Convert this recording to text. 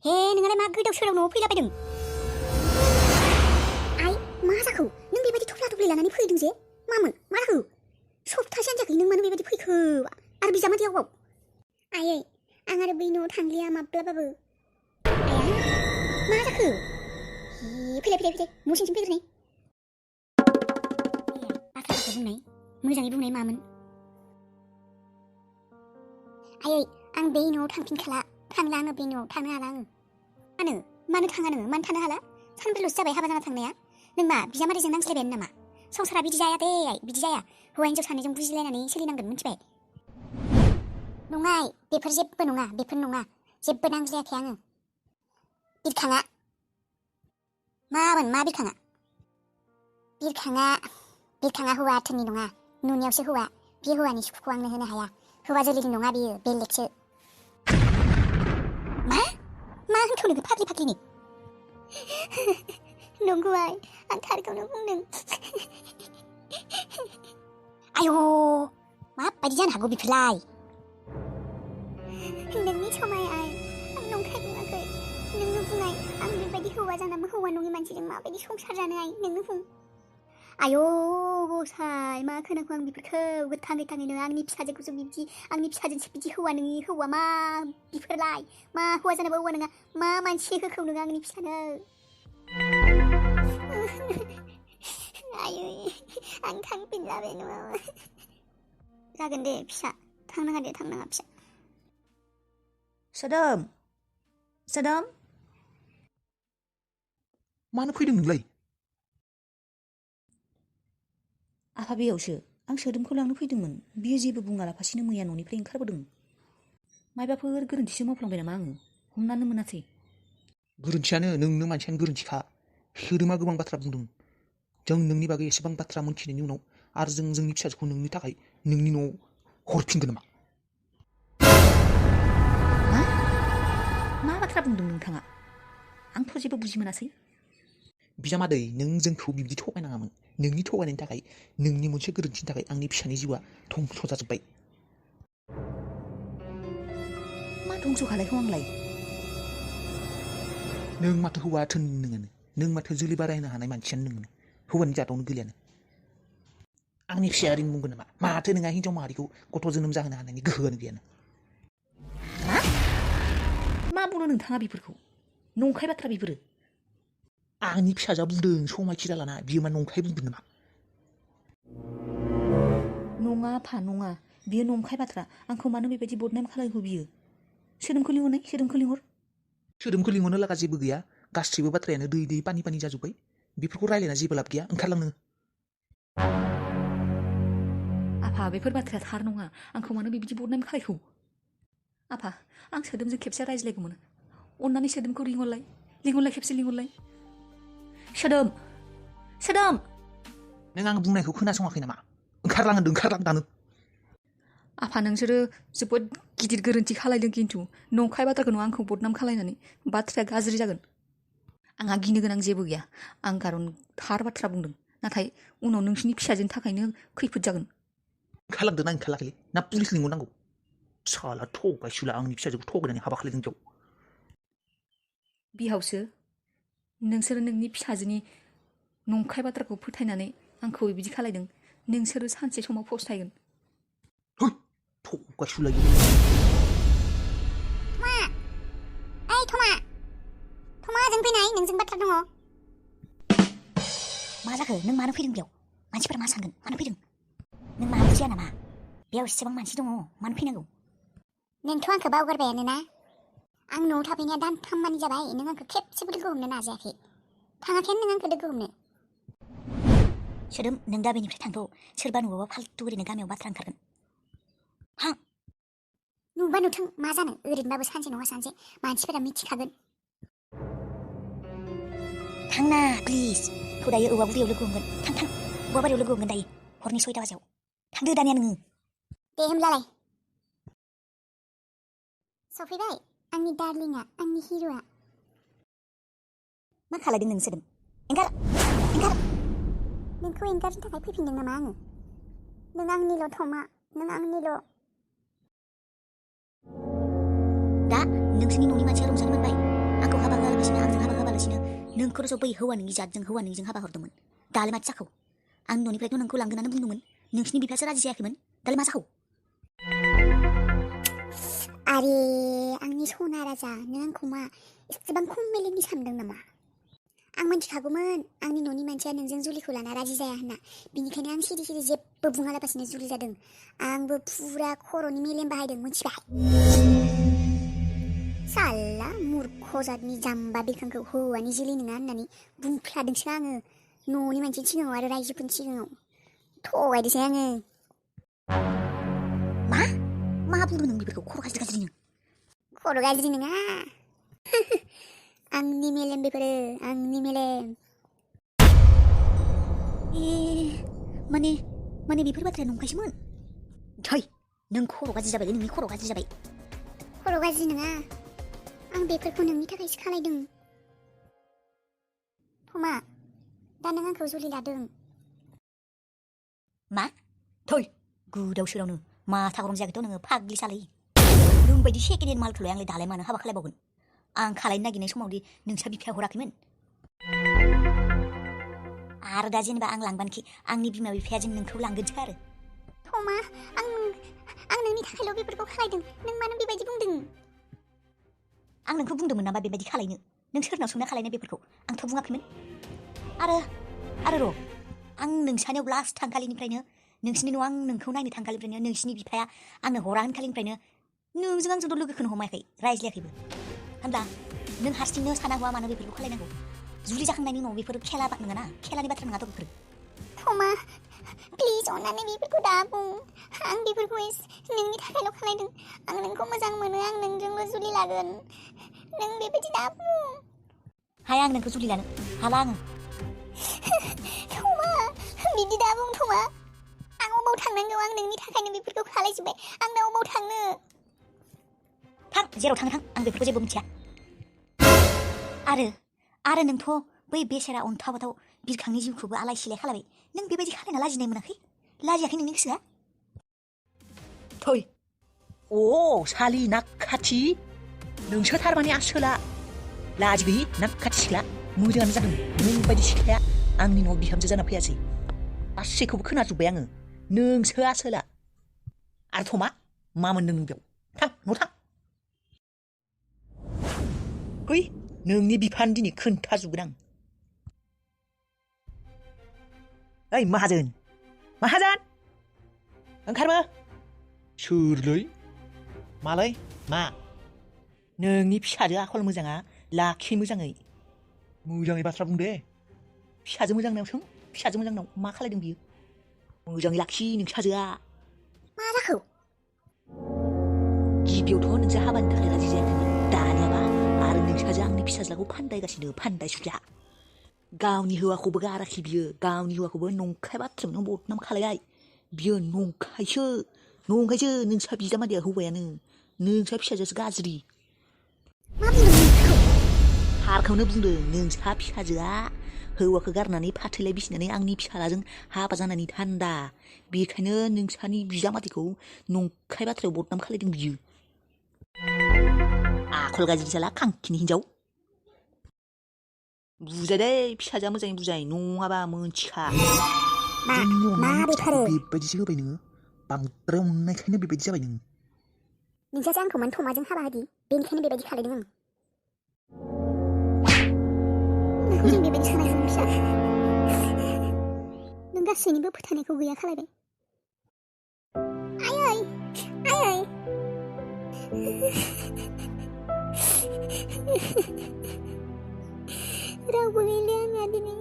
हे नोंहालाय मा गोदाव सोराव न'आव फैलाबायदों? आइ मा जाखो? नों बेबायदि थफ्ला थफ्लि लानानै फैदों जे? मामोन? मा जाखो? सप्तासेयानो जायाखै नों मानो बेबायदि फैखो? आरो बिजामादैयाव बाव? आयै आं आरो बै न'आव थांलिया माब्लाबाबो। आया मा जाखो? फैलाय न' सिंसिम फैग्रोनाय। बाथ्राफोरखौ बुंनाय मोजाङै बुंनाय मामोन? आयै आं बे न'आव थांफिनखाला। थांला आङो बे न'आव थानो हाला आङो। मानो थाङा नोङो? मानो थानो हाला? सानब्रैल'सो जाबाय हाबा जाना थांनाया। नों मा बिजामादैजों नांज्लायबायानो नामा? संसारा बिदि जाया दे बिदि जाया। हौवा हिन्जाव सानैजों बुजिलायनानै सोलिनांगोन मिथिबाय? नङा बेफोर जेबो नङा जेबो नांज्लायाखै आङो। बिरखाङा मामोन? मा बिरखाङा? बिरखाङा हौवा आथोननि नङा, नुनायावसो हौवा। बे हौवानि सुखुखौ आंनो होनो हाया। हौवा जोलैनि नङा बियो, बेलेगसो। मा होनखो नोङो फाग्लिनि? नंगौ आइ, आं थारखौनो बुंदों। आयौ माबायदि जानो हागौ बेफोरलाय? नोंनि समाय आइ, आं नंखाय बुङाखै। नोंनो बुंनाय आं बेबायदि हौवा जानाबो हौवा नङि मानसिजों माबायदि संसार जानो आइ, नोंनो बुं। आयौ गसाय मा खोनाखौ आं बेफोरखौ? गोथाङैनो आंनि फिसाजोखौसो बिदि, आंनि फिसाजोंसो बिदि हौवा नङि हौवा मा बेफोरलाय? मा हौवा जानोबो हौवा नङा? मा मानसि होखौ नोङो आंनि फिसानो? आयै आं थांफिनला बे न'आव। जागोन दे फिसा, थांनाङा फिसा। सोदोम मानो फैदों नोंलाय? आफा बेयावसो आं सोदोमखौ लांनो फैदोंमोन। बियो जेबो बुङालाफासिनो मैया न'निफ्राय ओंखारबोदों। मायबाफोर गोरोन्थिसो मावफ्लांबाय नामा आङो? हमनानो मोनासै। गोरोन्थियानो, नोंनो मानसियानो गोरोन्थिखा। सोदोमा गोबां बाथ्रा बुंदों। जों नोंनि बागै एसेबां बाथ्रा मोनथिनायनि उनाव आरो जों जोंनि फिसाजोखौ नोंनि थाखाय नोंनि न'आव हरफिनगोन नामा? मा बाथ्रा बुंदों नोंथाङा? आंथ' जेबो बुजि मोनासै। बिजामादै, नों जोंखौ बिब्दि थगायनाङामोन। नोंनि थगायनायनि थाखाय, नोंनि मोनसे गोरोन्थिनि थाखाय आंनि फिसानि जिउआ धंस जाजोब्बाय। मा धंस खालायखौ आंलाय? नों माथो हौवा आथोननि नोङानो? नों माथो जोलै बारायनो हानाय मानसियानो नोङो? हौवानि जादावनो गोलैयानो? आंनि फिसाया ओरैनो बुंगोन नामा? माथो नोंहा हिन्जाव माहारिखौ गथ' जोनोम जाहोनो हानायनि गोहोआनो गैयानो? मा बुंनो नोंथाङा बेफोरखौ? नंखाय बाथ्रा बेफोरो। आंनि फिसाजोआ बुंदों समायखि जालाना, बियो मा नंखाय बुंगोन नामा? नङा आफा नङा, बियो नंखाय बाथ्रा। आंखौ मानो बेबायदि बदनाम खालायखो बियो? सोदोमखौ लिंहर। सोदोमखौ लिंहरनो लागा जेबो गैया। गासैबो बाथ्रायानो दै पानि जाजोब्बाय। बेफोरखौ रायलायना जेबो लाब गैया। ओंखारलांनो। आफा बेफोर बाथ्राया थार नङा। आंखौ मानो बेबायदि बदनाम खालायखौ? आफा आं सोदोमजों खेबसे रायज्लायगौमोन। अन्नानै सोदोमखौ लिंहरलाय खेबसे लिंहरलाय। सोदोम नों आं बुंनायखौ खोनासङाखै नामा? ओंखारलां दानो। आफा नोंसोरो जोबोद गिदिर गोरोन्थि खालायदों। खिन्थु नंखाय बाथ्राखौ आंखौ बदनाम खालायनानै बाथ्राया गाज्रि जागोन। आंहा गिनो गोनां जेबो गैया। आं खारन थार बाथ्रा बुंदों। नाथाय उनाव नोंसिनि फिसाजोनि थाखायनो खैफोद जागोन। ओंखारलांदों ना ओंखारलाखै? ना पुलिस लिंहरनांगौ? साला थगायसुला, आंनि फिसाजोखौ थगायनानै हाबा खालायदों जौ। बिहावसो, नोंसोरो नोंनि फिसाजोनि नंखाय बाथ्राखौ फोथायनानै आंखौ बिदि खालायदों। नोंसोरो सानसे समाव फस्थायगोन। थगायसुला। थमा जों फैनाय, नोंजों बाथ्रा दङ। मा जाखो? नों मानो फैदों बेयाव? मानसिफोरा मा सानगोन? मानो फैदों? नों मा बुजिया नामा? बेयाव एसेबां मानसि दङ, मानो फैनांगौ? नोंथ' आंखौ बावगारबायानो ना? आं न'आव थाफैनाया दानथाममानि जाबाय। नों आंखौ खेबसेबो लोगो हमनो नाजायाखै। थाङाखैनो नों आंखौ लोगो हमनो। सोदोम, नों दा बेनिफ्राय थांथ'। सोरबा नुबाबा फाल्थु ओरैनो गामियाव बाथ्रा ओंखारगोन। नुबा नुथों, मा जानो? ओरैनोबाबो सानसे नङा सानसे मानसिफोरा मिथिखागोन। थांना प्लिज। दायो औवा बुरियाव लोगो हमगोन। थां औवा बारियाव लोगो हमगोन दायो हरनि 6टा बाजियाव। थांदो दानिया नोङो। दे होमब्लालाय। सफैबाय आंनि डार्लिंआ, आंनि हिर'आ। मा खालायदों नों सोदोम? एंगार। नोंखौ एंगारनो थाखाय फैफिनदों नामा आङो? नों आंनिल' थमा, नों आंनिल'। दा नोंसोरनि न'नि मानसिया रंजानो मोनबाय। होआलासिनो आंजों हाबा होआलासिनो नोंखौल'सो बै हौवा नोंनि जातजों हौवा नोंजों हाबा हरदोंमोन दालाय माथो जाखौ आं न'निफ्रायथ' नोंखौ लांगोन होननानै बुंदोंमोन नोंसिनि बिफायासो राजि जायाखैमोन दालाय मा जाखौ आरे आंनि सना राजा नों आंखौ मा एसेबां खम मेलेमनि सानदों नामा आं मिथिखागौमोन आंनि न'नि मानसिया नोंजों जुलिखौ लाना राजि जाया होनना बिनिखायनो आं सिरि सिरि जेबो बुङालाबासिनो जुलि जादों आंबो फुरा खर'नि मेलेम बाहायदों मिथिबाय साला मूर्ख जातनि जाम्बा बिरखांखौ हौवानि जुलि नङा होननानै बुंफ्लादोंसो आङो न'नि मानसिनि सिगाङाव आरो रायजोफोरनि सिगाङाव थगायदोंसै आङो मा बुंदों नों बेफोरखौ खर' गाज्रिनो खर' गाज्रि नङा आंनि मेलेम बेफोरो आंनि मेलेम माने बेफोर बाथ्राया नंखायसोमोन थै नों खर' गाज्रि जाबायलै नोंनि खर' गाज्रि जाबाय खर' गाज्रि नङा आं बेफोरखौ नोंनि थाखायसो खालायदों थमा दा नों आंखौ जुलि लादों मा थै गोदाव सोरावनो माथा गरम जायाखैथ' नोङो फाग्लि सालै नों बायदि सेकेन्ड हेन्ड मालखौलाय आंलाय दालाय मानो हाबा खालायबावगोन आं खालायनो नागिरनाय समावदि नोंसा बिफाया हराखैमोन आरो दा जेनेबा आं लांबानोखि आंनि बिमा बिफाया जों नोंखौ लांगोनसो आरो थमा आं नोंनि थाखायल' बेफोरखौ खालायदों नों मानो बेबायदि बुंदों आं नोंखौ बुंदोंमोन नामा बेबायदि खालायनो नों सोरनाव सोंना खालायनो बेफोरखौ आंथ' बुङाखैमोन आरो र' आं नोंसानियाव लास्ट थांखालिनिफ्रायनो नोंसिनि न'आव आं नोंखौ नायनो थांखालिनिफ्रायनो नोंसिनि बिफाया आंनो हरा होनखालिनिफ्रायनो नोंजों आंजोंथ' लोगोखौनो हमायाखै रायज्लायाखैबो होनब्ला नों हारसिंनो साना हौवा मानो बेफोरखौ खालायनांगौ जुलि जाखांनायनि उनाव बेफोर खेला नङाना खेलानि बाथ्रा नङाथ' बेफोर थमा प्लिज अननानै बेफोरखौ दा बुं आं बेफोरखौ नोंनि थाखायल' खालायदों आं नोंखौ मोजां मोनो आं नोंजोंल' जुलि लागोन नों बेबायदि दा बुं हाया आं नोंखौ जुलि लानो हाला आङो थमा बिदि दा बुं थमा आं अबाव थांनांगौ आं नोंनि थाखायनो बेफोरखौ खालायजोब्बाय आं दा अबाव थांनो थां जेराव थां आं बेफोरखौ जेबो मिथिया आरो नोंथ' बै बेसेरा अन्थाव बाथाव बिरखांनि जिउखौबो आलाय सिलाय खालायबाय नों बेबायदि खालायना लाजिनाय मोनाखै लाजियाखै नोंनि गोसोआ थै अ सालि नाखाथि नोंसो थारमाने आसोला लाजि गैयि नाखाथि सिख्ला मोजाङानो जादों नों बायदि सिख्लाया आंनि न'आव बिहामजो जाना फैयासै गासैखौबो खोनाजोब्बाय आङो नोंसो आसोला आरो थमा मा मोनदों नों बेयाव थां न' थां है नोंनि बिफानो दिनै खोन्थाजोबगोन आं ओइ माहाजोन ओंखारबो सोरलै मालै मा नोंनि फिसाजो आखल मोजाङा लाखि मोजाङै बाथ्रा बुं दे फिसाजो मोजांनाव सों फिसाजो मोजांनाव मा खालायदों बियो मोजाङै लाखि नों फिसाजोआ मा जाखो गिबियावथ' नोंसो हाबानि थाखाय राजि जायाखैमोन दानियाबा आरो नोंसाजो आंनि फिसाज्लाखौ फान्दायगासिनो फान्दायसुला गावनि हौवाखौबो गाराखै बियो गावनि हौवाखौबो नंखाय बाथ्रायावनो बदनाम खालायबाय बियो नंखायसो नोंसा बिजामादैया हौवायानो नोंसा फिसाजोआसो गाज्रि मा बुंदों नोंखौ थारखौनो बुंदों नोंसा फिसाजोआ हौवाखौ गारनानै फाथैलाय बिसिनानै आंनि फिसालाजों हाबा जानानै थान्दा बेखायनो नोंसानि बिजामादैखौ नंखाय बाथ्रायाव बदनाम खालायदों बियो आखल गाज्रि जाला खांखिनि हिनजाव बुजाय दे फिसाजोआ मोजाङै बुजाय नङाबा मोनथिखा मा बेथारो बेबायदिसो होबाय नोङो बांद्राय अननायखायनो बेबायदि जाबाय नोङो नोंसासो आंखौ मानो थमाजों हाबा होदि बेनिखायनो बेबायदि खालायदों आं नोंखौ जों बेबायदि सानायखौ फिसा नों गासैनिबो फोथायनायखौ गैया खालायबाय आयै रावबो गैले आंहा दिनै